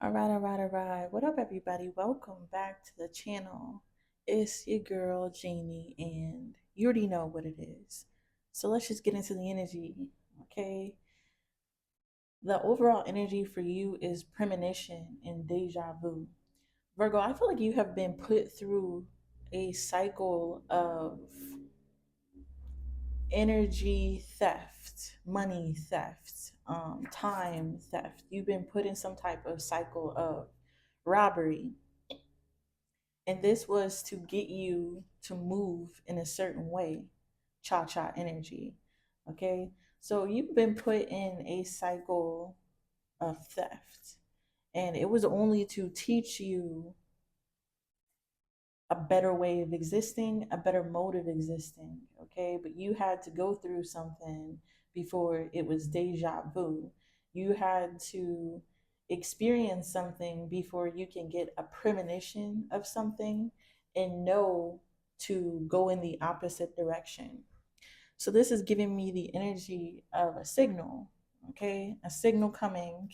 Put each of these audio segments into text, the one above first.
All right. What up, everybody? Welcome back to the channel. It's your girl, Jamie, and you already know what it is. So let's just get into the energy, okay? The overall energy for you is premonition and deja vu. Virgo, I feel like you have been put through a cycle of energy theft, money theft, time theft. You've been put in some type of cycle of robbery. And this was to get you to move in a certain way, cha cha energy. Okay. So you've been put in a cycle of theft. And it was only to teach you a better way of existing, a better mode of existing. Okay. But you had to go through something before it was deja vu. You had to experience something before you can get a premonition of something and know to go in the opposite direction. So this is giving me the energy of a signal, okay? A signal coming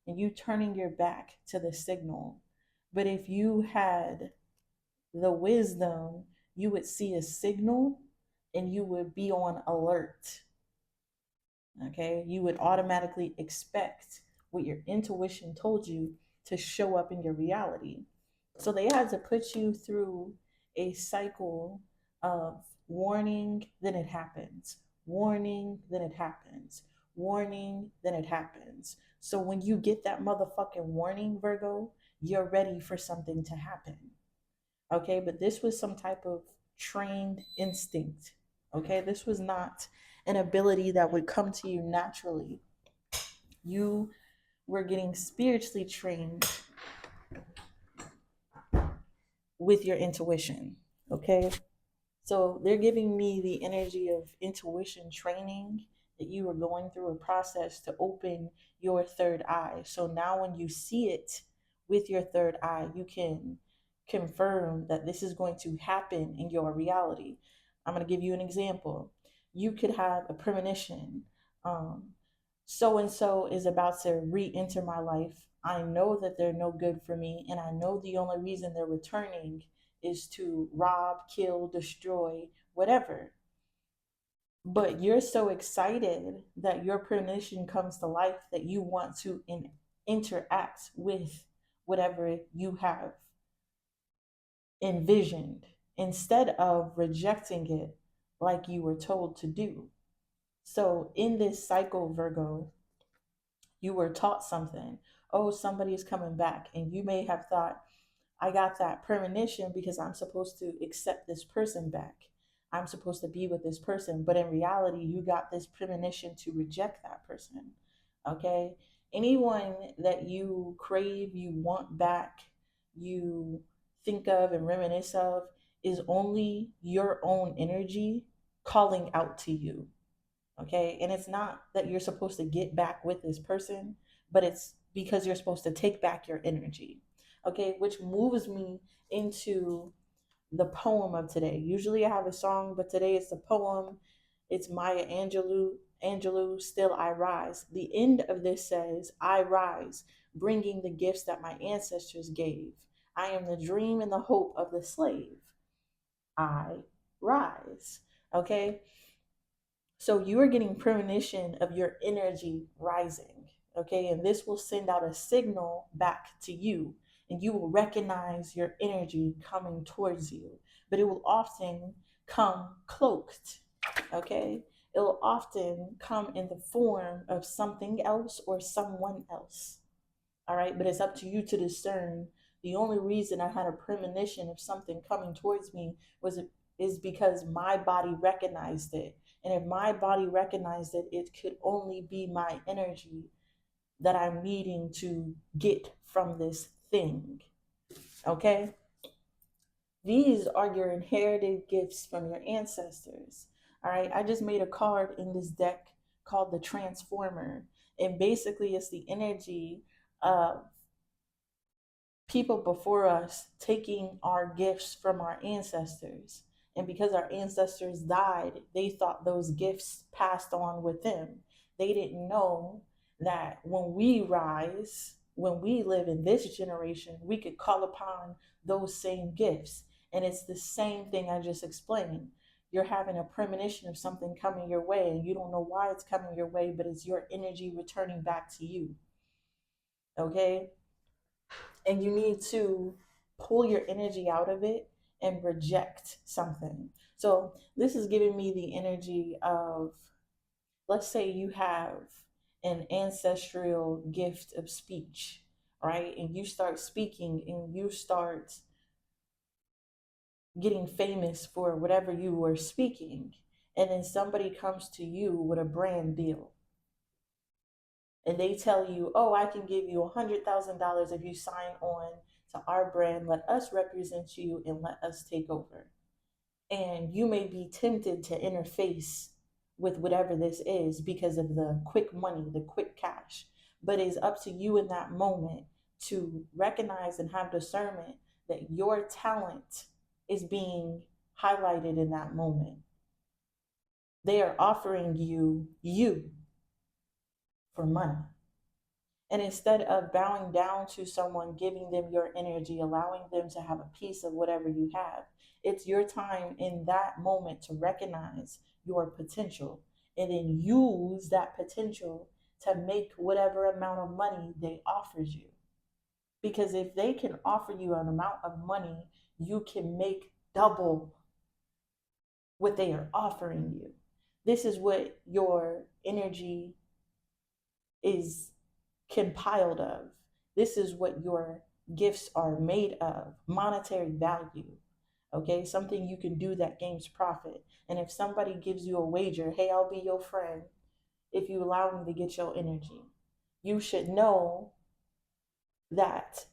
and you turning your back to the signal. But if you had the wisdom, you would see a signal and you would be on alert. Okay, you would automatically expect what your intuition told you to show up in your reality. So they had to put you through a cycle of warning, then it happens, warning, then it happens, warning, then it happens. So when you get that motherfucking warning, Virgo, you're ready for something to happen. Okay, but this was some type of trained instinct. Okay, this was not an ability that would come to you naturally. You were getting spiritually trained with your intuition. Okay, so they're giving me the energy of intuition training, that you were going through a process to open your third eye. So now when you see it with your third eye, you can confirm that this is going to happen in your reality. I'm going to give you an example. You could have a premonition. So and so is about to re enter my life. I know that they're no good for me, and I know the only reason they're returning is to rob, kill, destroy, whatever. But you're so excited that your premonition comes to life that you want to interact with whatever you have envisioned instead of rejecting it like you were told to do. So, in this cycle, Virgo, you were taught something. Oh, somebody is coming back. And you may have thought, I got that premonition because I'm supposed to accept this person back. I'm supposed to be with this person. But in reality, you got this premonition to reject that person. Okay? Anyone that you crave, you want back, you think of and reminisce of is only your own energy calling out to you. Okay. And it's not that you're supposed to get back with this person, but it's because you're supposed to take back your energy. Okay. Which moves me into the poem of today. Usually I have a song, but today it's a poem. It's Maya Angelou, Still I Rise. The end of this says, I rise, bringing the gifts that my ancestors gave. I am the dream and the hope of the slave. I rise. Okay. So you are getting premonition of your energy rising. Okay. And this will send out a signal back to you, and you will recognize your energy coming towards you. But it will often come cloaked. Okay. It will often come in the form of something else or someone else. All right. But it's up to you to discern. The only reason I had a premonition of something coming towards me is because my body recognized it. And if my body recognized it, it could only be my energy that I'm needing to get from this thing. Okay? These are your inherited gifts from your ancestors. All right? I just made a card in this deck called the Transformer. And basically, it's the energy of people before us taking our gifts from our ancestors. And because our ancestors died, they thought those gifts passed on with them. They didn't know that when we rise, when we live in this generation, we could call upon those same gifts. And it's the same thing I just explained. You're having a premonition of something coming your way, and you don't know why it's coming your way, but it's your energy returning back to you. Okay? And you need to pull your energy out of it and reject something. So, this is giving me the energy of, let's say you have an ancestral gift of speech, right? And you start speaking and you start getting famous for whatever you were speaking. And then somebody comes to you with a brand deal. And they tell you, oh, I can give you $100,000 if you sign on to our brand, let us represent you, and let us take over. And you may be tempted to interface with whatever this is because of the quick money, the quick cash. But it's up to you in that moment to recognize and have discernment that your talent is being highlighted in that moment. They are offering you for money. And instead of bowing down to someone, giving them your energy, allowing them to have a piece of whatever you have, it's your time in that moment to recognize your potential and then use that potential to make whatever amount of money they offered you. Because if they can offer you an amount of money, you can make double what they are offering you. This is what your energy is compiled of. This is what your gifts are made of, monetary value. Okay, something you can do that gains profit. And if somebody gives you a wager, hey, I'll be your friend if you allow me to get your energy, you should know that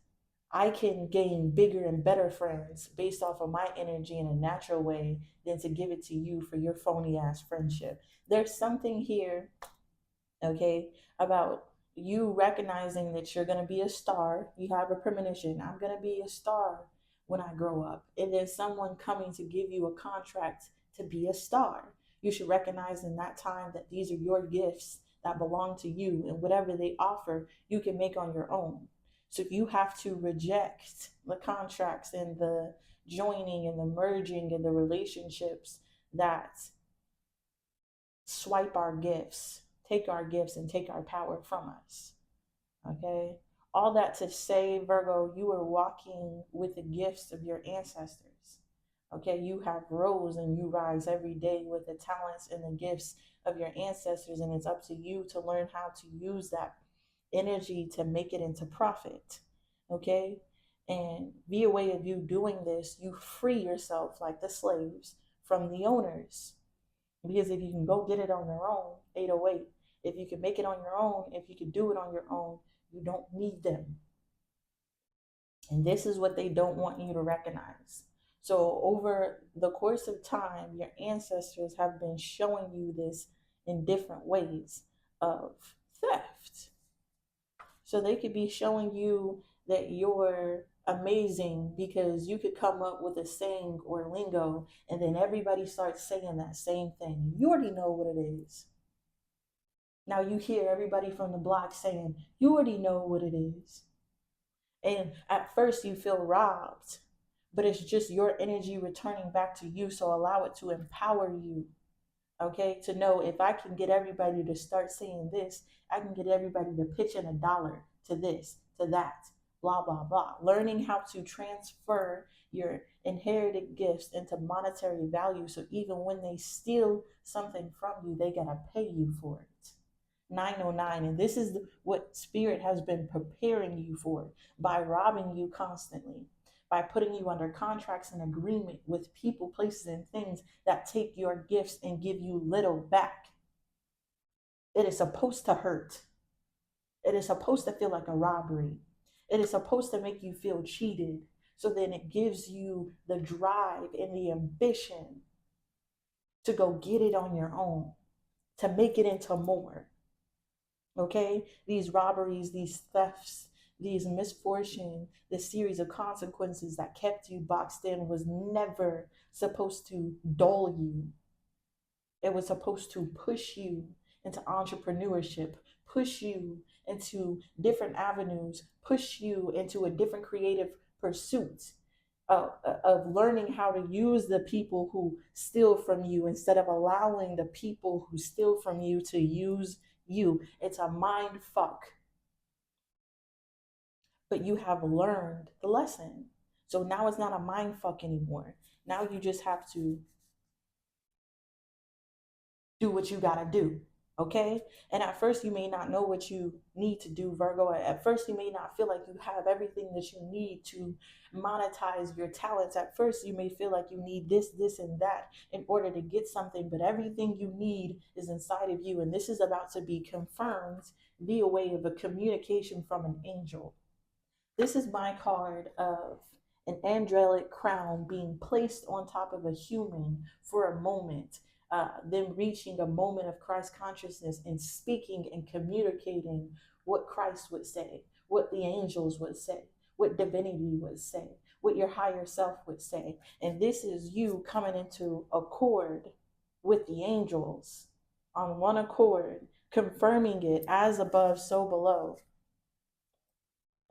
I can gain bigger and better friends based off of my energy in a natural way than to give it to you for your phony ass friendship. There's something here, okay, about you recognizing that you're going to be a star. You have a premonition. I'm going to be a star when I grow up. And there's someone coming to give you a contract to be a star. You should recognize in that time that these are your gifts that belong to you, and whatever they offer, you can make on your own. So you have to reject the contracts and the joining and the merging and the relationships that swipe our gifts, take our gifts, and take our power from us. Okay? All that to say, Virgo, you are walking with the gifts of your ancestors. Okay? You have rose and you rise every day with the talents and the gifts of your ancestors, and it's up to you to learn how to use that energy to make it into profit. Okay? And via way of you doing this, you free yourself like the slaves from the owners. Because if you can go get it on your own, 808, if you can make it on your own, if you can do it on your own, you don't need them. And this is what they don't want you to recognize. So over the course of time, your ancestors have been showing you this in different ways of theft. So they could be showing you that you're amazing because you could come up with a saying or lingo, and then everybody starts saying that same thing. You already know what it is. Now you hear everybody from the block saying, you already know what it is. And at first you feel robbed, but it's just your energy returning back to you. So allow it to empower you. Okay, to know if I can get everybody to start saying this, I can get everybody to pitch in $1 to this, to that, blah, blah, blah. Learning how to transfer your inherited gifts into monetary value. So even when they steal something from you, they got to pay you for it. 909. And this is what Spirit has been preparing you for by robbing you constantly, by putting you under contracts and agreement with people, places, and things that take your gifts and give you little back. It is supposed to hurt. It is supposed to feel like a robbery. It is supposed to make you feel cheated. So then it gives you the drive and the ambition to go get it on your own, to make it into more. Okay? These robberies, these thefts, these misfortune, this series of consequences that kept you boxed in was never supposed to dull you. It was supposed to push you into entrepreneurship, push you into different avenues, push you into a different creative pursuit of learning how to use the people who steal from you instead of allowing the people who steal from you to use you. It's a mind fuck. But you have learned the lesson. So now it's not a mind fuck anymore. Now you just have to do what you got to do. Okay. And at first, you may not know what you need to do, Virgo. At first, you may not feel like you have everything that you need to monetize your talents. At first, you may feel like you need this, and that in order to get something, but everything you need is inside of you. And this is about to be confirmed via way of a communication from an angel. This is my card of an angelic crown being placed on top of a human for a moment, them reaching a moment of Christ consciousness and speaking and communicating what Christ would say, what the angels would say, what divinity would say, what your higher self would say. And this is you coming into accord with the angels on one accord, confirming it as above, so below.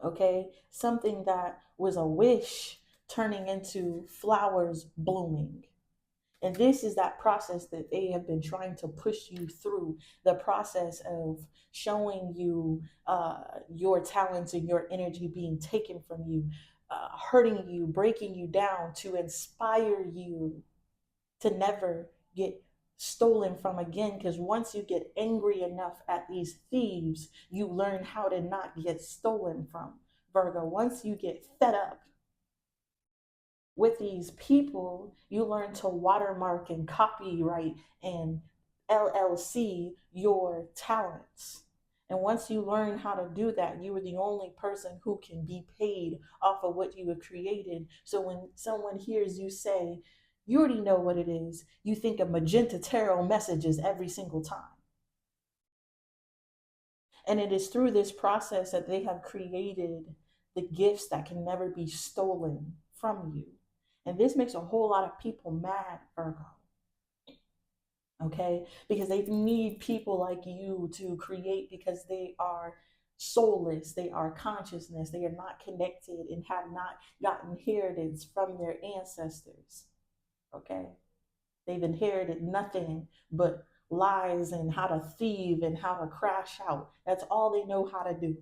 Okay, something that was a wish turning into flowers blooming. And this is that process that they have been trying to push you through, the process of showing you your talents and your energy being taken from you, hurting you, breaking you down to inspire you to never get stolen from again. Because once you get angry enough at these thieves, you learn how to not get stolen from, Virgo. Once you get fed up with these people, you learn to watermark and copyright and LLC your talents. And once you learn how to do that, you are the only person who can be paid off of what you have created. So when someone hears you say, you already know what it is, you think of MagentaTarotMessages every single time. And it is through this process that they have created the gifts that can never be stolen from you. And this makes a whole lot of people mad, Virgo. Okay? Because they need people like you to create, because they are soulless, they are consciousness, they are not connected and have not gotten inheritance from their ancestors. Okay? They've inherited nothing but lies and how to thieve and how to crash out. That's all they know how to do.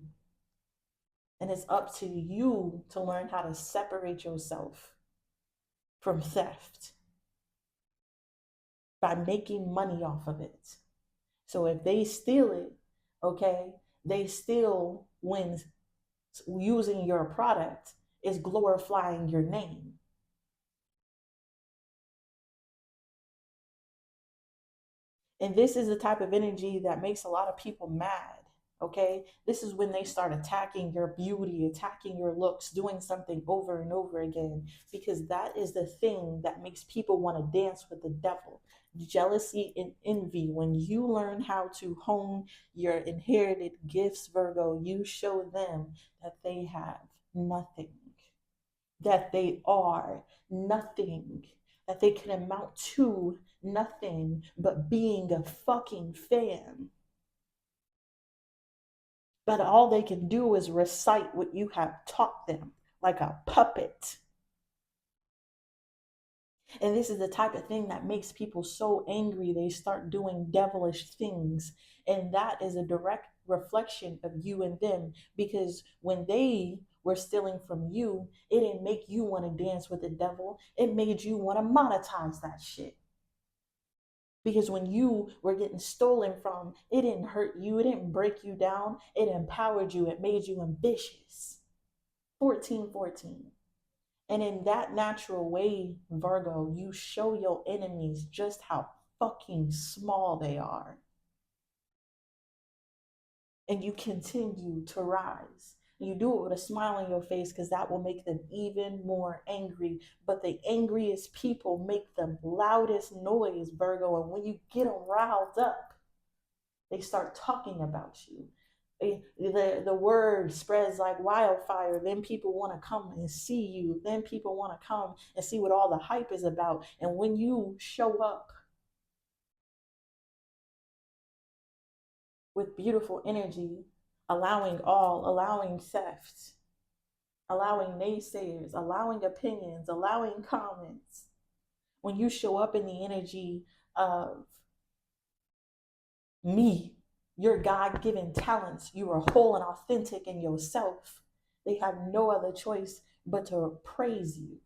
And it's up to you to learn how to separate yourself from theft by making money off of it. So if they steal it, okay, they still, when using your product, is glorifying your name. And this is the type of energy that makes a lot of people mad. Okay, this is when they start attacking your beauty, attacking your looks, doing something over and over again, because that is the thing that makes people want to dance with the devil. Jealousy and envy. When you learn how to hone your inherited gifts, Virgo, you show them that they have nothing, that they are nothing, that they can amount to nothing but being a fucking fan. But all they can do is recite what you have taught them like a puppet. And this is the type of thing that makes people so angry, they start doing devilish things. And that is a direct reflection of you and them, because when they were stealing from you, it didn't make you want to dance with the devil. It made you want to monetize that shit. Because when you were getting stolen from, it didn't hurt you, it didn't break you down, it empowered you, it made you ambitious. 1414. And in that natural way, Virgo, you show your enemies just how fucking small they are. And you continue to rise. You do it with a smile on your face, because that will make them even more angry. But the angriest people make the loudest noise, Virgo. And when you get them riled up, they start talking about you. The word spreads like wildfire. Then people want to come and see you. Then people want to come and see what all the hype is about. And when you show up with beautiful energy, allowing theft, allowing naysayers, allowing opinions, allowing comments. When you show up in the energy of me, your God given talents, you are whole and authentic in yourself, they have no other choice but to praise you.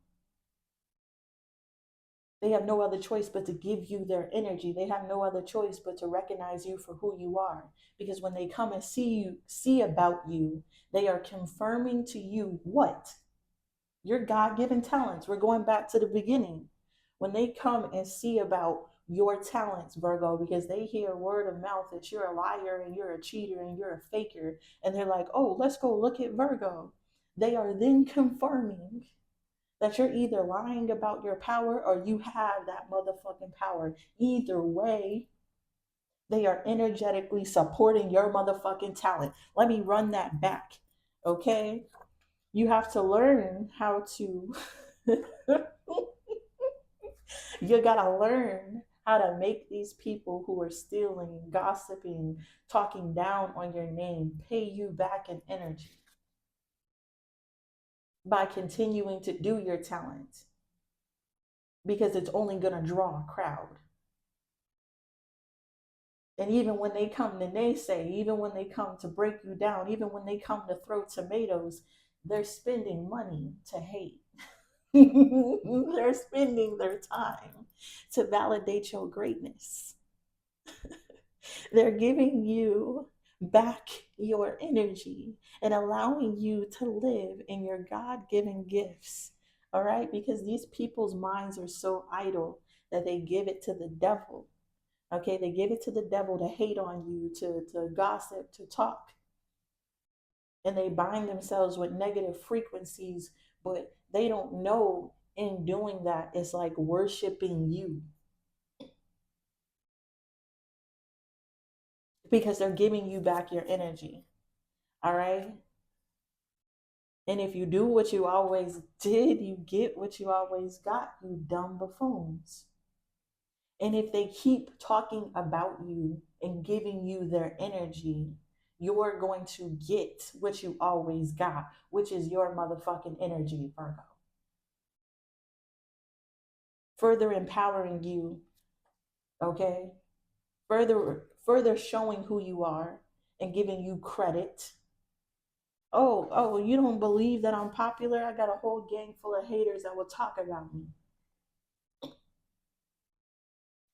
They have no other choice but to give you their energy. They have no other choice but to recognize you for who you are. Because when they come and see about you, they are confirming to you what? Your God given talents. We're going back to the beginning. When they come and see about your talents, Virgo, because they hear word of mouth that you're a liar and you're a cheater and you're a faker, and they're like, oh, let's go look at Virgo. They are then confirming that you're either lying about your power or you have that motherfucking power. Either way, they are energetically supporting your motherfucking talent. Let me run that back. Okay? You have to learn how to, you gotta learn how to make these people who are stealing, gossiping, talking down on your name pay you back in energy by continuing to do your talent, because it's only gonna draw a crowd. And even when they come to naysay, even when they come to break you down, even when they come to throw tomatoes, they're spending money to hate. They're spending their time to validate your greatness. They're giving you back your energy and allowing you to live in your God given gifts. All right? Because these people's minds are so idle that they give it to the devil. Okay? They give it to the devil to hate on you, to gossip, to talk. And they bind themselves with negative frequencies, but they don't know in doing that it's like worshiping you, because they're giving you back your energy. All right. And if you do what you always did, you get what you always got, you dumb buffoons. And if they keep talking about you and giving you their energy, you're going to get what you always got, which is your motherfucking energy, Virgo. Further empowering you, okay? Further showing who you are and giving you credit. Oh, you don't believe that I'm popular? I got a whole gang full of haters that will talk about me.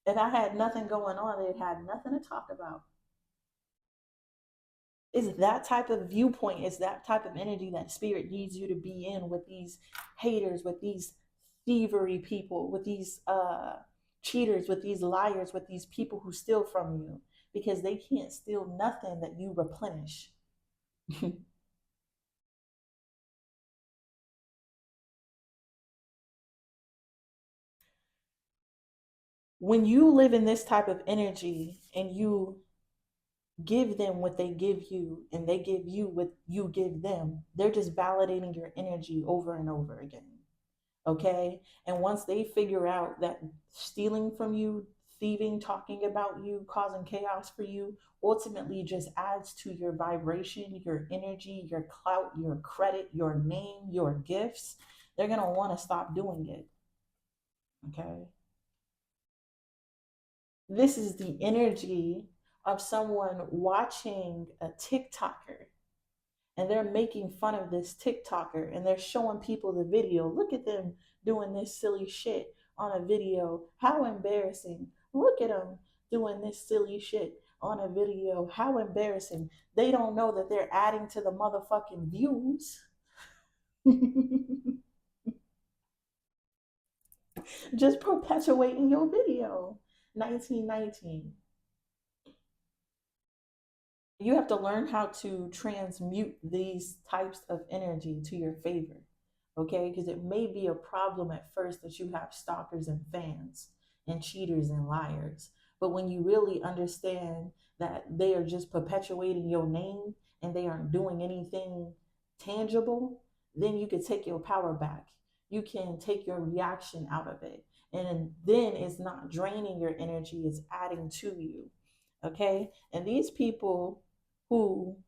If I had nothing going on, they'd had nothing to talk about. It's that type of viewpoint, it's that type of energy that spirit needs you to be in, with these haters, with these thievery people, with these cheaters, with these liars, with these people who steal from you, because they can't steal nothing that you replenish. When you live in this type of energy and you give them what they give you and they give you what you give them, they're just validating your energy over and over again. Okay? And once they figure out that stealing from you, thieving, talking about you, causing chaos for you, ultimately just adds to your vibration, your energy, your clout, your credit, your name, your gifts, they're going to want to stop doing it. Okay? This is the energy of someone watching a TikToker and they're making fun of this TikToker and they're showing people the video. Look at them doing this silly shit on a video. How embarrassing. Look at them doing this silly shit on a video. How embarrassing. They don't know that they're adding to the motherfucking views. Just perpetuating your video. 1919. You have to learn how to transmute these types of energy to your favor, okay? Because it may be a problem at first that you have stalkers and fans and cheaters and liars. But when you really understand that they are just perpetuating your name and they aren't doing anything tangible, then you can take your power back. You can take your reaction out of it. And then it's not draining your energy, it's adding to you. Okay? And these people who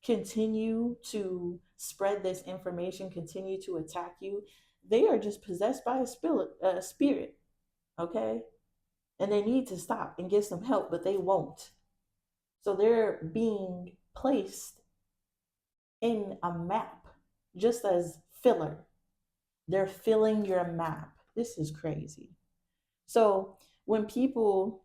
continue to spread this information, continue to attack you, they are just possessed by a spirit, okay? And they need to stop and get some help, but they won't. So they're being placed in a map just as filler. They're filling your map. This is crazy. So when people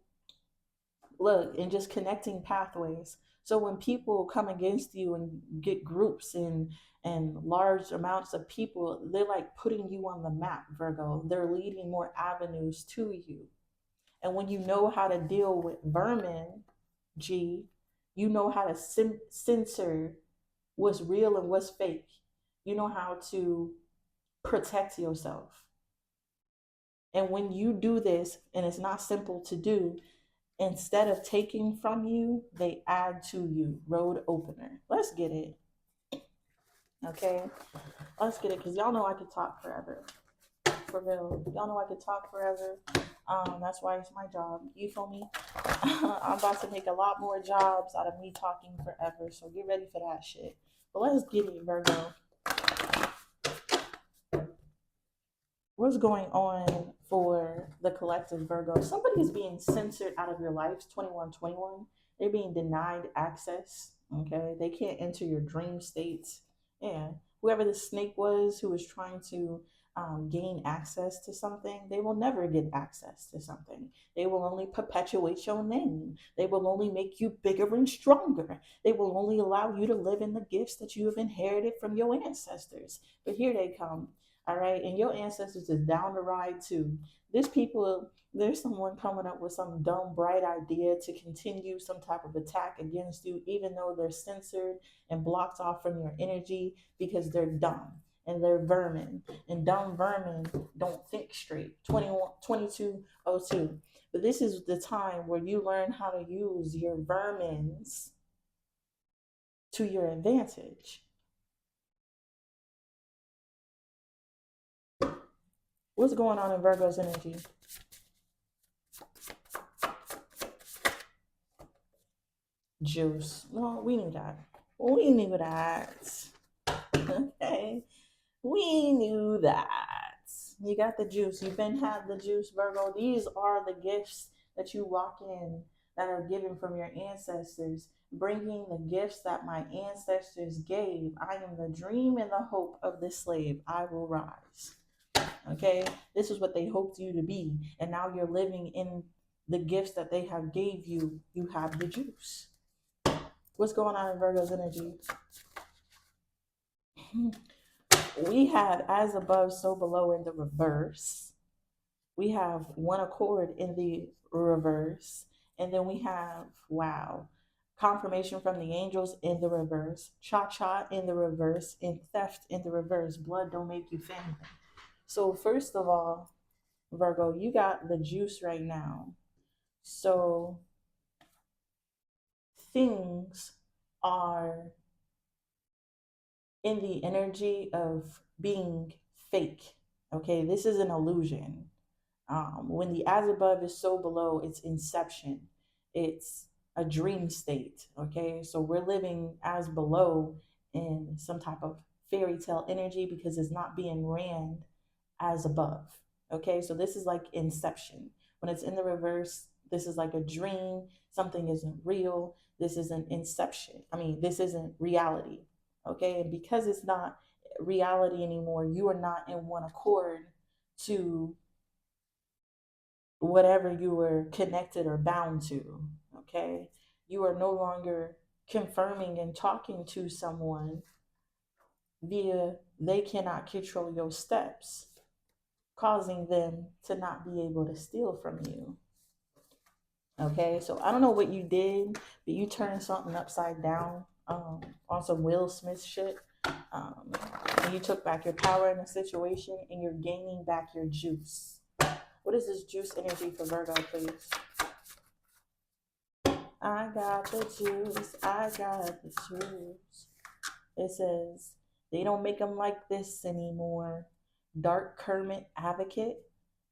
look and just connecting pathways. So when people come against you and get groups and large amounts of people, they're like putting you on the map, Virgo. They're leading more avenues to you. And when you know how to deal with vermin, G, you know how to censor what's real and what's fake. You know how to protect yourself. And when you do this, and it's not simple to do, instead of taking from you, they add to you. Road opener. Let's get it. Okay? Let's get it, because y'all know I could talk forever. For real. Y'all know I could talk forever. That's why it's my job. You feel me? I'm about to make a lot more jobs out of me talking forever, so get ready for that shit. But let's get it, Virgo. What's going on for the collective, Virgo? Somebody is being censored out of your life. 2121. They're being denied access. Okay, they can't enter your dream states. Yeah, whoever the snake was who was trying to gain access to something, they will never get access to something. They will only perpetuate your name. They will only make you bigger and stronger. They will only allow you to live in the gifts that you have inherited from your ancestors. But here they come. All right, and your ancestors is down the ride too. There's someone coming up with some dumb, bright idea to continue some type of attack against you, even though they're censored and blocked off from your energy because they're dumb and they're vermin. And dumb vermin don't think straight. 2202. But this is the time where you learn how to use your vermins to your advantage. What's going on in Virgo's energy? Juice. Well, we knew that. We knew that. Okay. We knew that. You got the juice. You've been had the juice, Virgo. These are the gifts that you walk in that are given from your ancestors, bringing the gifts that my ancestors gave. I am the dream and the hope of the slave. I will rise. Okay, this is what they hoped you to be, and now you're living in the gifts that they have gave you. You have the juice. What's going on in Virgo's energy? We have as above, so below in the reverse. We have one accord in the reverse, and then we have, wow, confirmation from the angels in the reverse, cha-cha in the reverse, and theft in the reverse. Blood don't make you family. So first of all, Virgo, you got the juice right now. So things are in the energy of being fake. Okay, this is an illusion. When the as above is so below, it's inception. It's a dream state. Okay, so we're living as below in some type of fairy tale energy because it's not being ran as above. Okay, so this is like inception. When it's in the reverse, this is like a dream. Something isn't real. This isn't inception. This isn't reality. Okay, and because it's not reality anymore, you are not in one accord to whatever you were connected or bound to. Okay, you are no longer confirming and talking to someone via they cannot control your steps, causing them to not be able to steal from you. Okay, so I don't know what you did, but you turned something upside down on some Will Smith shit. And you took back your power in a situation and you're gaining back your juice. What is this juice energy for Virgo, please? I got the juice. I got the juice. It says, they don't make them like this anymore. Dark Kermit advocate.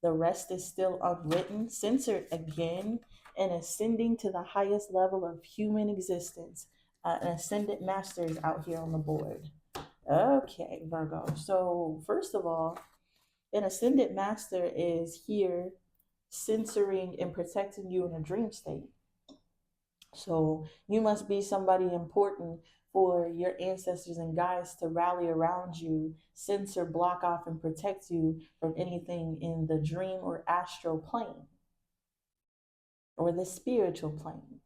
The rest is still unwritten, censored again, and ascending to the highest level of human existence. An ascendant master is out here on the board. Okay, Virgo. So, first of all, an ascendant master is here censoring and protecting you in a dream state. So, you must be somebody important for your ancestors and guides to rally around you, censor, block off, and protect you from anything in the dream or astral plane or the spiritual plane.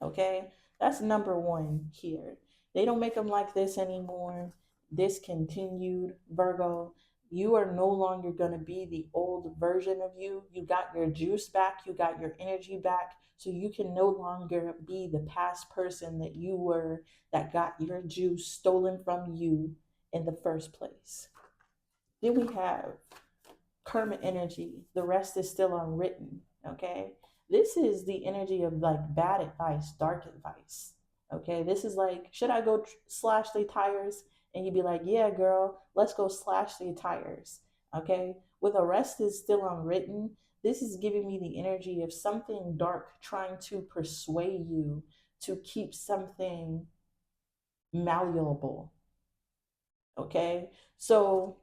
Okay, that's number one here. They don't make them like this anymore. Discontinued, Virgo. You are no longer going to be the old version of you. You got your juice back, you got your energy back, so you can no longer be the past person that you were that got your juice stolen from you in the first place. Then we have karma energy. The rest is still unwritten. Okay. This is the energy of like bad advice, dark advice. Okay. This is like, should I go slash the tires? And you'd be like, yeah, girl, let's go slash the tires. Okay. With the rest is still unwritten. This is giving me the energy of something dark trying to persuade you to keep something malleable. Okay. So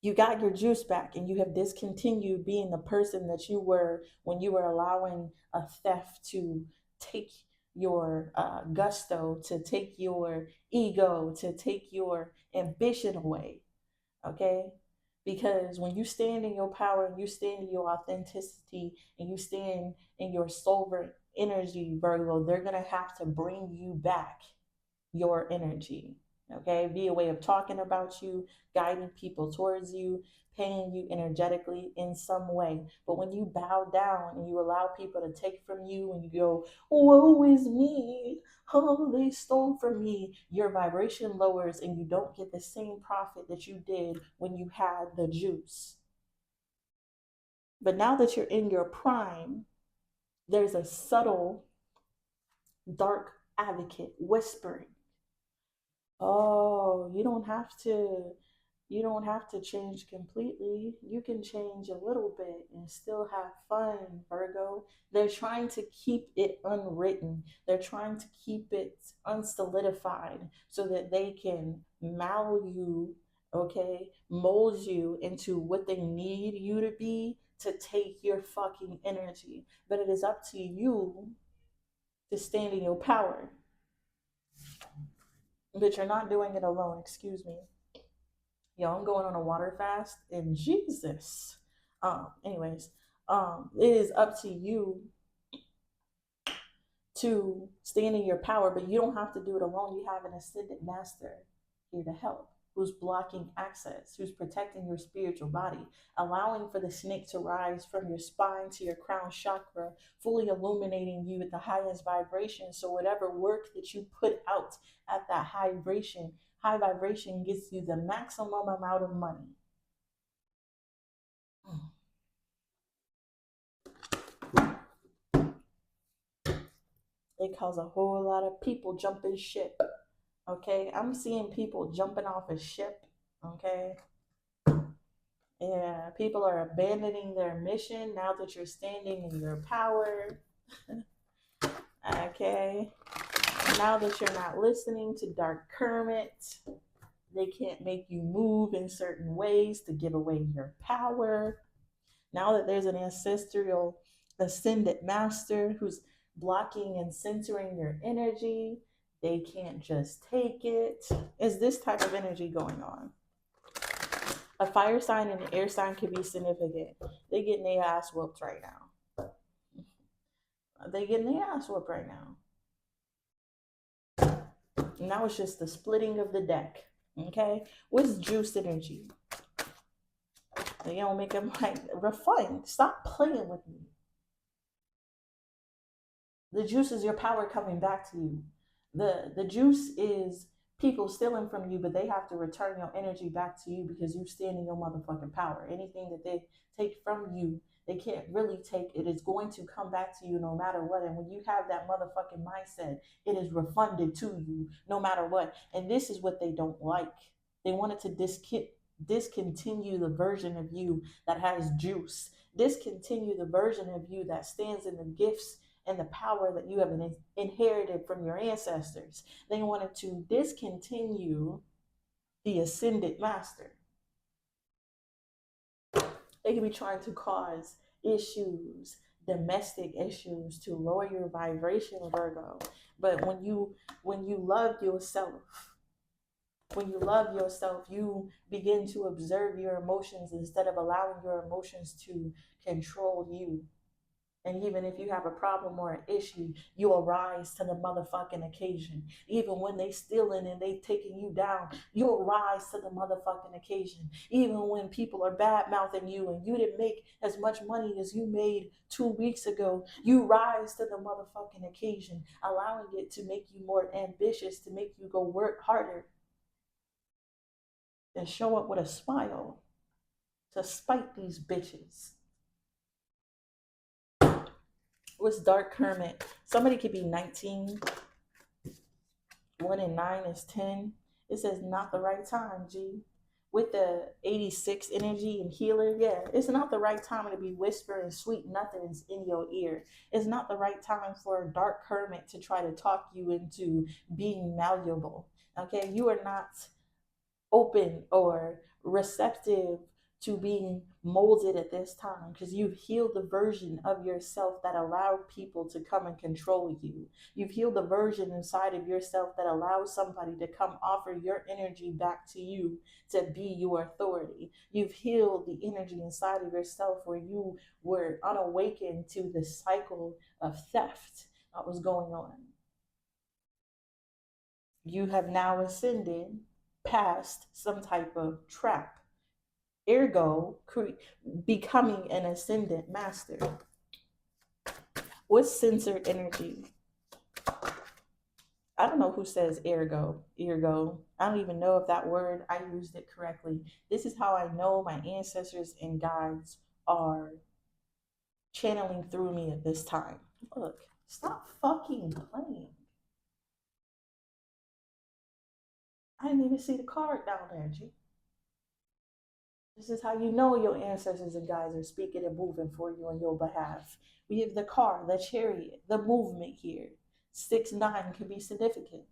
you got your juice back and you have discontinued being the person that you were when you were allowing a theft to take your gusto, to take your ego, to take your ambition away. Okay. Because when you stand in your power and you stand in your authenticity and you stand in your sovereign energy, Virgo, they're going to have to bring you back your energy. Okay, be a way of talking about you, guiding people towards you, paying you energetically in some way. But when you bow down and you allow people to take from you and you go, woe is me, oh, they stole from me, your vibration lowers and you don't get the same profit that you did when you had the juice. But now that you're in your prime, there's a subtle, dark advocate whispering, oh, you don't have to change completely. You can change a little bit and still have fun, Virgo. They're trying to keep it unwritten. They're trying to keep it unsolidified so that they can mal you, okay, mold you into what they need you to be to take your fucking energy. But it is up to you to stand in your power. But you're not doing it alone, excuse me. Yo, I'm going on a water fast and Jesus. Anyways, it is up to you to stand in your power, but you don't have to do it alone. You have an ascended master here to help, who's blocking access, who's protecting your spiritual body, allowing for the snake to rise from your spine to your crown chakra, fully illuminating you at the highest vibration. So whatever work that you put out at that high vibration gets you the maximum amount of money. It cause a whole lot of people jumping ship. Okay, I'm seeing people jumping off a ship. Okay, yeah, people are abandoning their mission now that you're standing in your power. Okay, now that you're not listening to dark Kermit, they can't make you move in certain ways to give away your power. Now that there's an ancestral ascendant master who's blocking and censoring your energy, they can't just take it. Is this type of energy going on? A fire sign and an air sign could be significant. They getting their ass whooped right now. They getting their ass whooped right now. Now it's just the splitting of the deck. Okay? What's juice energy? They don't make them like refund. Stop playing with me. The juice is your power coming back to you. The juice is people stealing from you, but they have to return your energy back to you because you stand in your motherfucking power. Anything that they take from you, they can't really take. It is going to come back to you no matter what. And when you have that motherfucking mindset, it is refunded to you no matter what. And this is what they don't like. They wanted to discontinue the version of you that has juice. Discontinue the version of you that stands in the gifts and the power that you have inherited from your ancestors. They wanted to discontinue the ascended master. They could be trying to cause issues, domestic issues, to lower your vibration, Virgo. But when you love yourself, you begin to observe your emotions instead of allowing your emotions to control you. And even if you have a problem or an issue, you arise to the motherfucking occasion. Even when they stealing and they taking you down, you arise to the motherfucking occasion. Even when people are bad mouthing you and you didn't make as much money as you made 2 weeks ago, you rise to the motherfucking occasion, allowing it to make you more ambitious, to make you go work harder and show up with a smile to spite these bitches. What's Dark Hermit? Somebody could be 19. 1 and 9 is 10. It says not the right time, G. With the 86 energy and healer, yeah, it's not the right time to be whispering sweet nothings in your ear. It's not the right time for a dark hermit to try to talk you into being malleable. Okay, you are not open or receptive to being molded at this time because you've healed the version of yourself that allowed people to come and control you. You've healed the version inside of yourself that allows somebody to come offer your energy back to you to be your authority. You've healed the energy inside of yourself where you were unawakened to the cycle of theft that was going on. You have now ascended past some type of trap, ergo becoming an ascendant master. What's censored energy? I don't know who says ergo. I don't even know if that word, I used it correctly. This is how I know my ancestors and guides are channeling through me at this time. Look, stop fucking playing. I didn't even see the card down there, G. This is how you know your ancestors and guides are speaking and moving for you on your behalf. We have the car, the chariot, the movement here. 6-9 can be significant.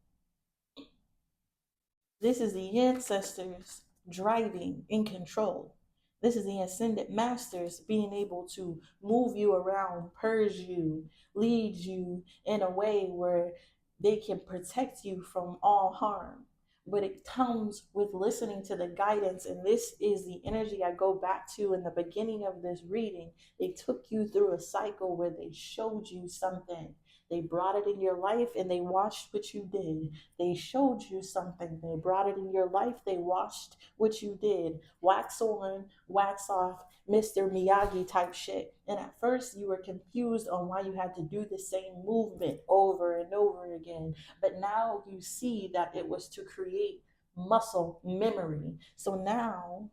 This is the ancestors driving in control. This is the ascendant masters being able to move you around, purge you, lead you in a way where they can protect you from all harm. But it comes with listening to the guidance. And this is the energy I go back to in the beginning of this reading. They took you through a cycle where they showed you something. They brought it in your life and they watched what you did. They showed you something. They brought it in your life. They watched what you did. Wax on, wax off, Mr. Miyagi type shit. And at first you were confused on why you had to do the same movement over and over again. But now you see that it was to create muscle memory. So now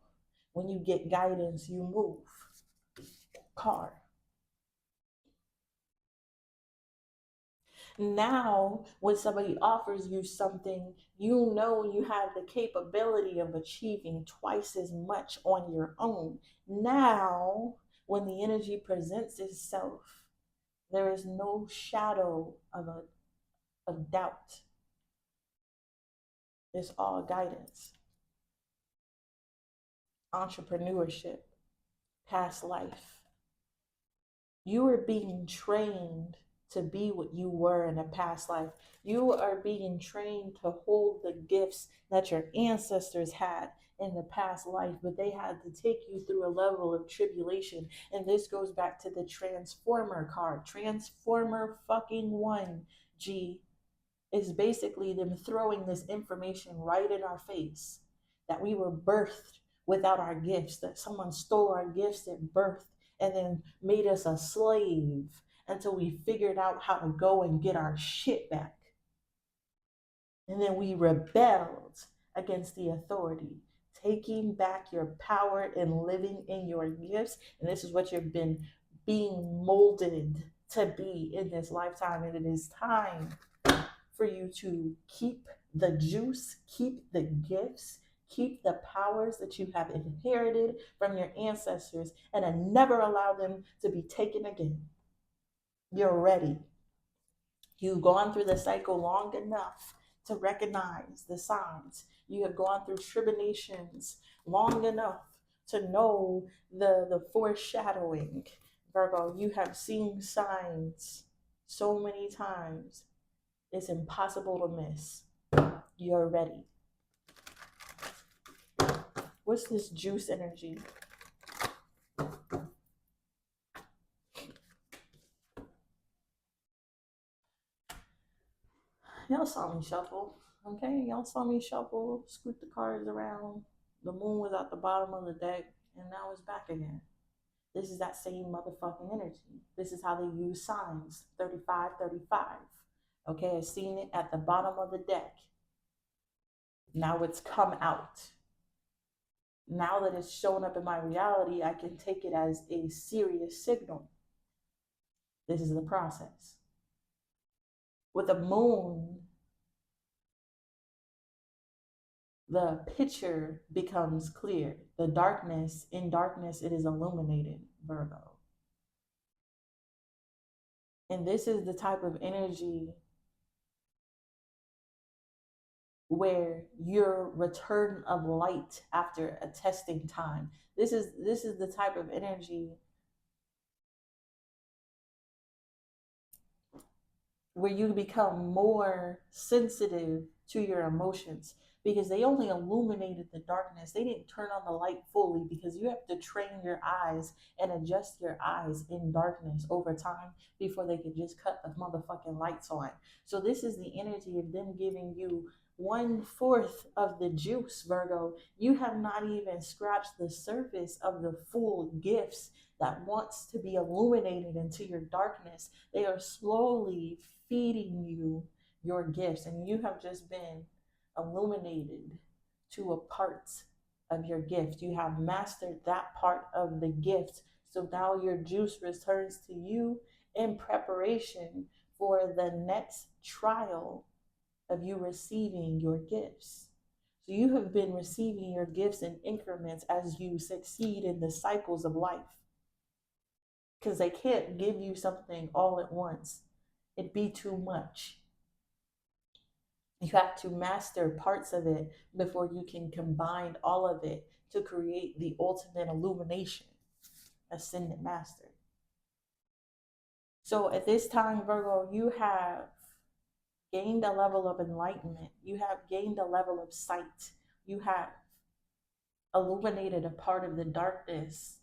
when you get guidance, you move. Car. Now, when somebody offers you something, you know you have the capability of achieving twice as much on your own. Now, when the energy presents itself, there is no shadow of doubt. It's all guidance. Entrepreneurship, past life. You are being trained to be what you were in a past life. You are being trained to hold the gifts that your ancestors had in the past life, but they had to take you through a level of tribulation. And this goes back to the Transformer card. Transformer fucking 1, G, is basically them throwing this information right in our face that we were birthed without our gifts, that someone stole our gifts at birth and then made us a slave until we figured out how to go and get our shit back. And then we rebelled against the authority, taking back your power and living in your gifts. And this is what you've been being molded to be in this lifetime. And it is time for you to keep the juice, keep the gifts, keep the powers that you have inherited from your ancestors, and never allow them to be taken again. You're ready. You've gone through the cycle long enough to recognize the signs. You have gone through tribulations long enough to know the foreshadowing. Virgo, you have seen signs so many times. It's impossible to miss. You're ready. What's this juice energy? Y'all saw me shuffle, okay? Y'all saw me shuffle, scoot the cards around. The moon was at the bottom of the deck, and now it's back again. This is that same motherfucking energy. This is how they use signs. 35, 35. Okay, I've seen it at the bottom of the deck. Now it's come out. Now that it's shown up in my reality, I can take it as a serious signal. This is the process. With the moon, the picture becomes clear. The darkness, in darkness, it is illuminated, Virgo. And this is the type of energy where your return of light after a testing time. This is the type of energy where you become more sensitive to your emotions, because they only illuminated the darkness. They didn't turn on the light fully, because you have to train your eyes and adjust your eyes in darkness over time before they can just cut the motherfucking lights on. So this is the energy of them giving you 1/4 of the juice, Virgo. You have not even scratched the surface of the full gifts that wants to be illuminated into your darkness. They are slowly feeding you your gifts, and you have just been illuminated to a part of your gift. You have mastered that part of the gift. So now your juice returns to you in preparation for the next trial of you receiving your gifts. So you have been receiving your gifts in increments as you succeed in the cycles of life. Because they can't give you something all at once. It'd be too much. You have to master parts of it before you can combine all of it to create the ultimate illumination, ascendant master. So at this time, Virgo, you have gained a level of enlightenment. You have gained a level of sight. You have illuminated a part of the darkness.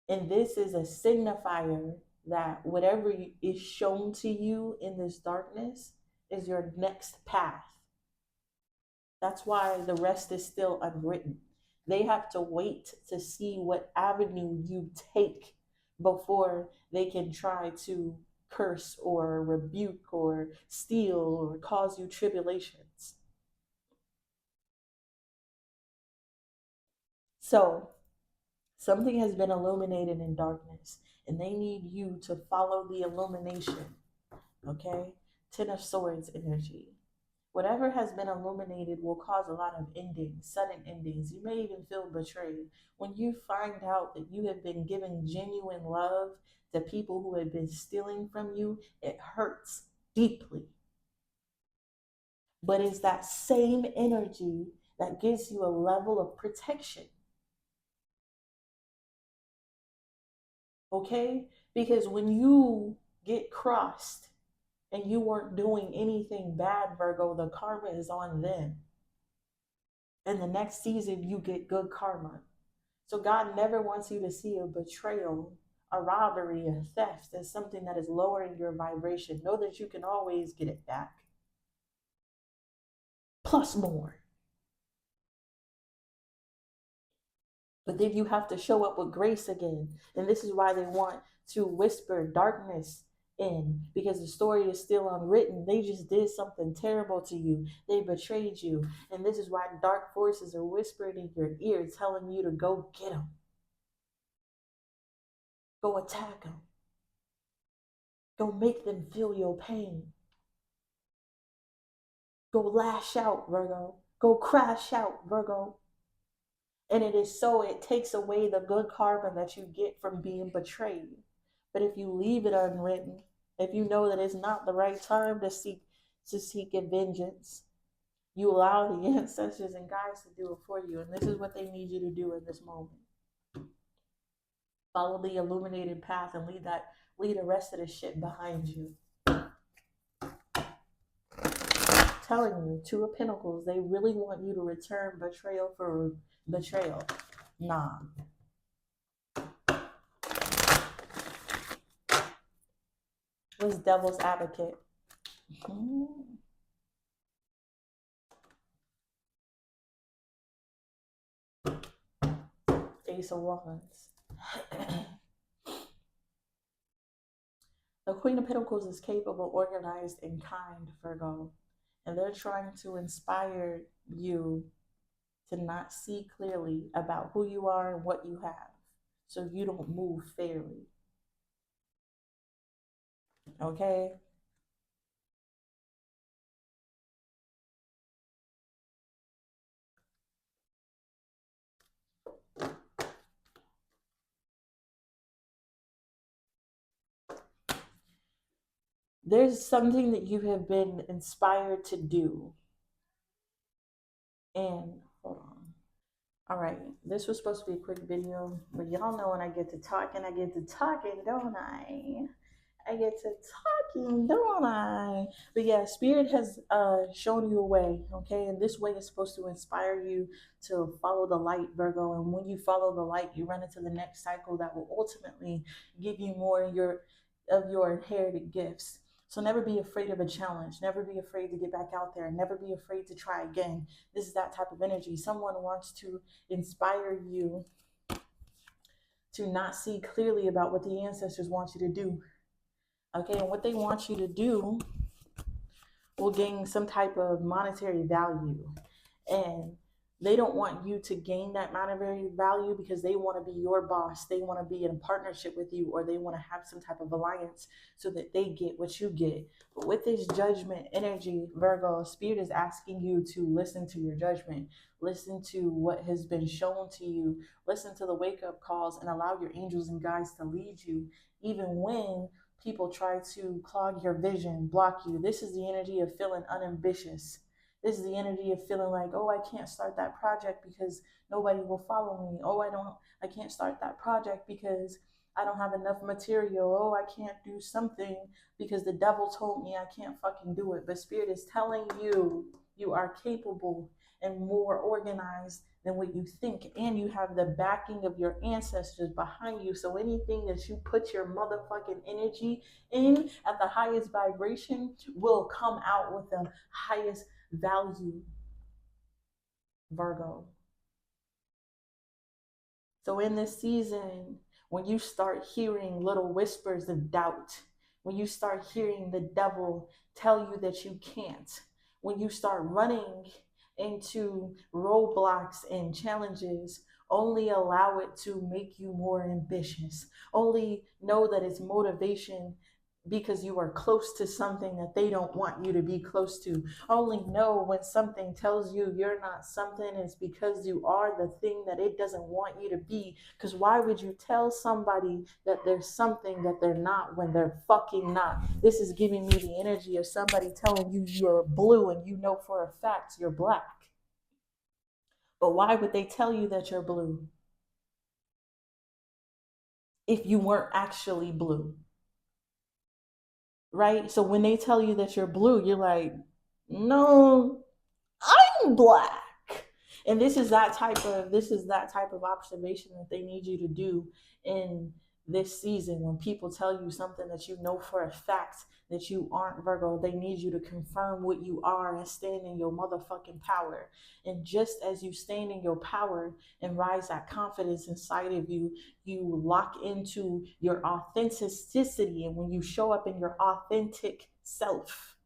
And this is a signifier that whatever is shown to you in this darkness is your next path. That's why the rest is still unwritten. They have to wait to see what avenue you take before they can try to curse or rebuke or steal or cause you tribulations. So something has been illuminated in darkness, and they need you to follow the illumination. Okay? Ten of Swords energy. Whatever has been illuminated will cause a lot of endings, sudden endings. You may even feel betrayed. When you find out that you have been giving genuine love to people who have been stealing from you, it hurts deeply. But it's that same energy that gives you a level of protection. Okay? Because when you get crossed and you weren't doing anything bad, Virgo, the karma is on them. And the next season, you get good karma. So God never wants you to see a betrayal, a robbery, a theft as something that is lowering your vibration. Know that you can always get it back. Plus more. But then you have to show up with grace again. And this is why they want to whisper darkness in, because the story is still unwritten. They just did something terrible to you. They betrayed you. And this is why dark forces are whispering in your ear, telling you to go get them. Go attack them. Go make them feel your pain. Go lash out, Virgo. Go crash out, Virgo. And it is so, it takes away the good karma that you get from being betrayed. But if you leave it unwritten, If you know that it's not the right time to seek a vengeance, you allow the ancestors and guides to do it for you. And this is what they need you to do in this moment. Follow the illuminated path and leave the rest of the shit behind you. Telling you, Two of Pentacles, they really want you to return betrayal for betrayal. Nah. What's Devil's Advocate? Ace of Wands. The Queen of Pentacles is capable, organized, and kind, Virgo. And they're trying to inspire you to not see clearly about who you are and what you have, so you don't move fairly. Okay? There's something that you have been inspired to do. And hold on. All right, this was supposed to be a quick video, but y'all know when I get to talking, don't I? I get to talking, don't I? But yeah, Spirit has shown you a way, okay? And this way is supposed to inspire you to follow the light, Virgo. And when you follow the light, you run into the next cycle that will ultimately give you more of your inherited gifts. So never be afraid of a challenge. Never be afraid to get back out there. Never be afraid to try again. This is that type of energy. Someone wants to inspire you to not see clearly about what the ancestors want you to do. Okay, and what they want you to do will gain some type of monetary value. And they don't want you to gain that monetary value because they want to be your boss. They want to be in partnership with you, or they want to have some type of alliance so that they get what you get. But with this judgment energy, Virgo, Spirit is asking you to listen to your judgment. Listen to what has been shown to you. Listen to the wake-up calls and allow your angels and guides to lead you, even when people try to clog your vision, block you. This is the energy of feeling unambitious. This is the energy of feeling like, oh, I can't start that project because nobody will follow me. Oh, I can't start that project because I don't have enough material. Oh, I can't do something because the devil told me I can't fucking do it. But Spirit is telling you, you are capable and more organized than what you think. And you have the backing of your ancestors behind you. So anything that you put your motherfucking energy in at the highest vibration will come out with the highest value, Virgo. So in this season, when you start hearing little whispers of doubt, when you start hearing the devil tell you that you can't, when you start running into roadblocks and challenges, only allow it to make you more ambitious. Only know that it's motivation because you are close to something that they don't want you to be close to. Only know when something tells you you're not something, it's because you are the thing that it doesn't want you to be. Because why would you tell somebody that there's something that they're not when they're fucking not? This is giving me the energy of somebody telling you you're blue and you know for a fact you're black. But why would they tell you that you're blue if you weren't actually blue? Right? So when they tell you that you're blue, you're like, no, I'm black. And this is that type of observation that they need you to do in this season. When people tell you something that you know for a fact that you aren't, Virgo, they need you to confirm what you are and stand in your motherfucking power. And just as you stand in your power and rise that confidence inside of you, you lock into your authenticity. And when you show up in your authentic self,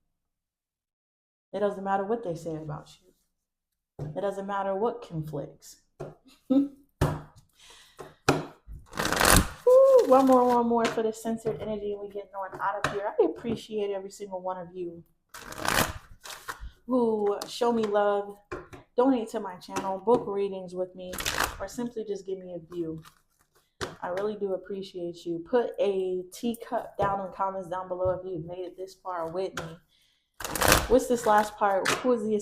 it doesn't matter what they say about you. It doesn't matter what conflicts. One more for the censored energy, and we getting on out of here. I appreciate every single one of you who show me love, donate to my channel, book readings with me, or simply just give me a view. I really do appreciate you. Put a teacup down in the comments down below if you've made it this far with me. What's this last part? Who is the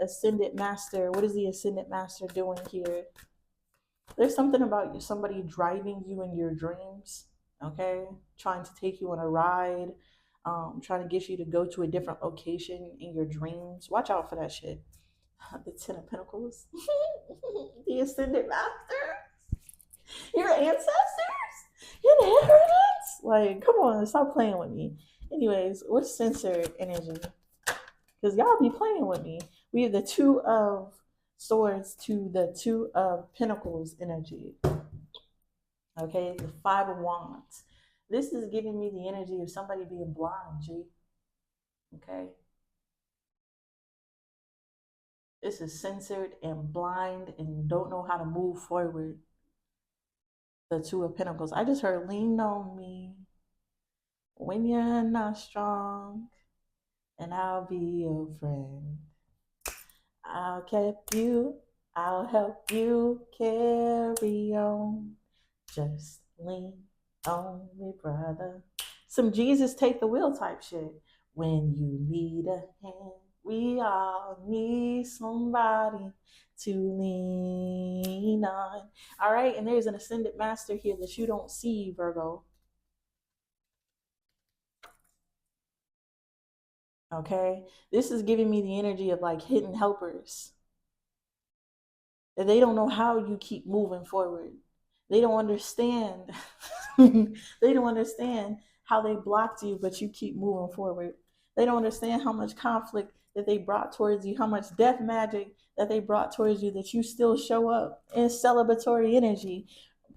ascended master? What is the ascended master doing here? There's something about somebody driving you in your dreams, okay? Trying to take you on a ride, trying to get you to go to a different location in your dreams. Watch out for that shit. The Ten of Pentacles. The ascended master. Your ancestors? Your inheritance? Like, come on, stop playing with me. Anyways, what's censored energy? Because y'all be playing with me. We have the Two of Swords to the Two of Pentacles energy. Okay, the Five of Wands. This is giving me the energy of somebody being blind, G. Okay. This is censored and blind and don't know how to move forward. The Two of Pentacles. I just heard lean on me when you're not strong, and I'll be your friend. I'll help you carry on. Just lean on me, brother. Some Jesus take the wheel type shit. When you need a hand, we all need somebody to lean on. All right, and there's an ascended master here that you don't see, Virgo. Okay, this is giving me the energy of like hidden helpers. That they don't know how you keep moving forward. They don't understand. They don't understand how they blocked you, but you keep moving forward. They don't understand how much conflict that they brought towards you, how much death magic that they brought towards you, that you still show up in celebratory energy,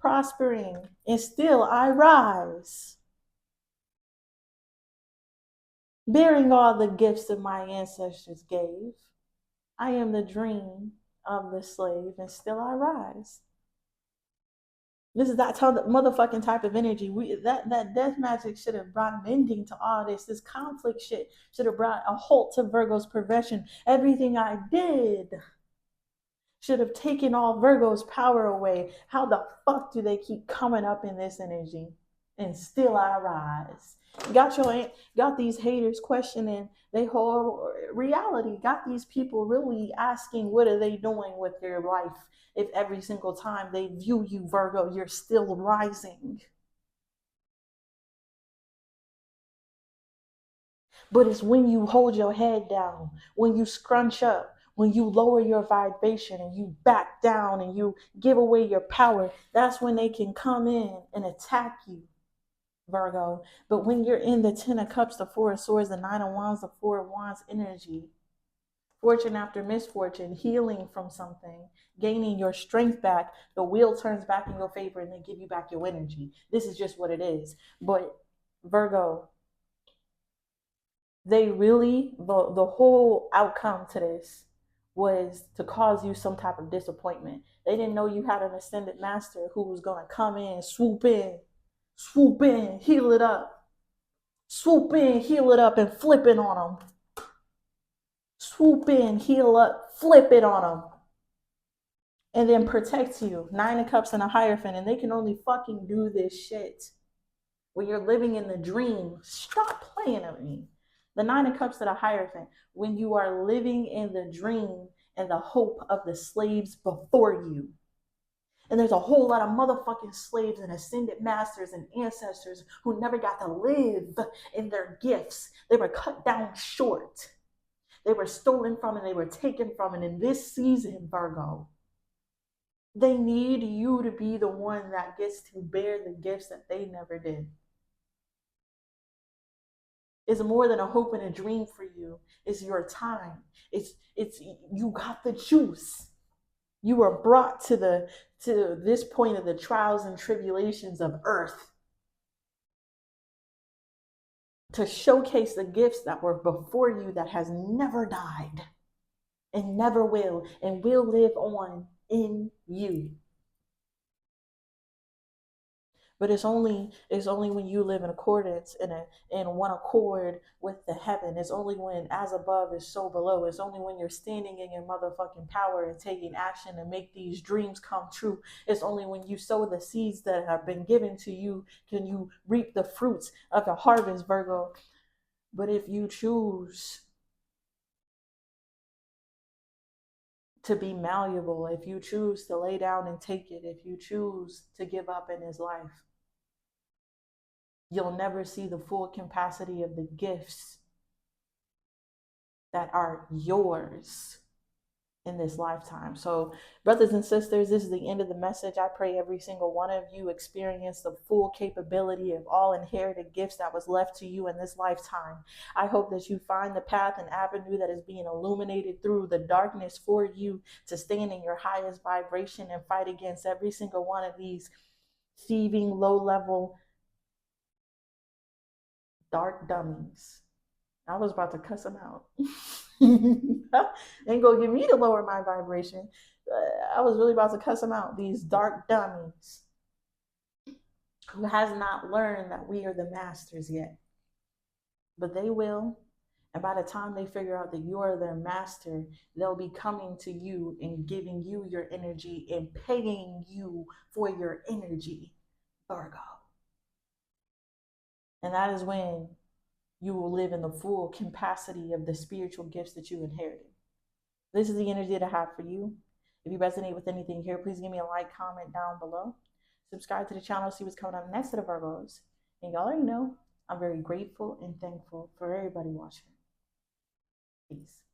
prospering, and still I rise, bearing all the gifts that my ancestors gave. I am the dream of the slave, and still I rise. This is that motherfucking type of energy. That death magic should have brought an ending to all this. This conflict shit should have brought a halt to Virgo's progression. Everything I did should have taken all Virgo's power away. How the fuck do they keep coming up in this energy? And still I rise. Got these haters questioning their whole reality. Got these people really asking, what are they doing with their life? If every single time they view you, Virgo, you're still rising. But it's when you hold your head down, when you scrunch up, when you lower your vibration and you back down and you give away your power, that's when they can come in and attack you, Virgo. But when you're in the Ten of Cups, the Four of Swords, the Nine of Wands, the Four of Wands energy, fortune after misfortune, healing from something, gaining your strength back, the wheel turns back in your favor and they give you back your energy. This is just what it is. But Virgo, they really, the whole outcome to this was to cause you some type of disappointment. They didn't know you had an ascended master who was going to come in, swoop in, heal it up, swoop in, heal it up, and flip it on them. Swoop in, heal up, flip it on them, and then protect you. Nine of Cups and a Hierophant, and they can only fucking do this shit when you're living in the dream. Stop playing with me. The Nine of Cups and a Hierophant, when you are living in the dream and the hope of the slaves before you. And there's a whole lot of motherfucking slaves and ascended masters and ancestors who never got to live in their gifts. They were cut down short. They were stolen from and they were taken from. And in this season, Virgo, they need you to be the one that gets to bear the gifts that they never did. It's more than a hope and a dream for you. It's your time. It's you got the juice. You were brought to this point of the trials and tribulations of earth to showcase the gifts that were before you that has never died and never will and will live on in you. But it's only when you live in accordance in one accord with the heaven. It's only when as above is so below. It's only when you're standing in your motherfucking power and taking action to make these dreams come true. It's only when you sow the seeds that have been given to you can you reap the fruits of the harvest, Virgo. But if you choose to be malleable, if you choose to lay down and take it, if you choose to give up in his life, you'll never see the full capacity of the gifts that are yours in this lifetime. So, brothers and sisters, this is the end of the message. I pray every single one of you experience the full capability of all inherited gifts that was left to you in this lifetime. I hope that you find the path and avenue that is being illuminated through the darkness for you to stand in your highest vibration and fight against every single one of these thieving, low-level, dark dummies. I was about to cuss them out. Ain't gonna get me to lower my vibration. I was really about to cuss them out. These dark dummies who has not learned that we are the masters yet. But they will. And by the time they figure out that you are their master, they'll be coming to you and giving you your energy and paying you for your energy, Virgo. And that is when you will live in the full capacity of the spiritual gifts that you inherited. This is the energy that I have for you. If you resonate with anything here, please give me a like, comment down below. Subscribe to the channel, see what's coming up next to the Virgos. And y'all already know, I'm very grateful and thankful for everybody watching. Peace.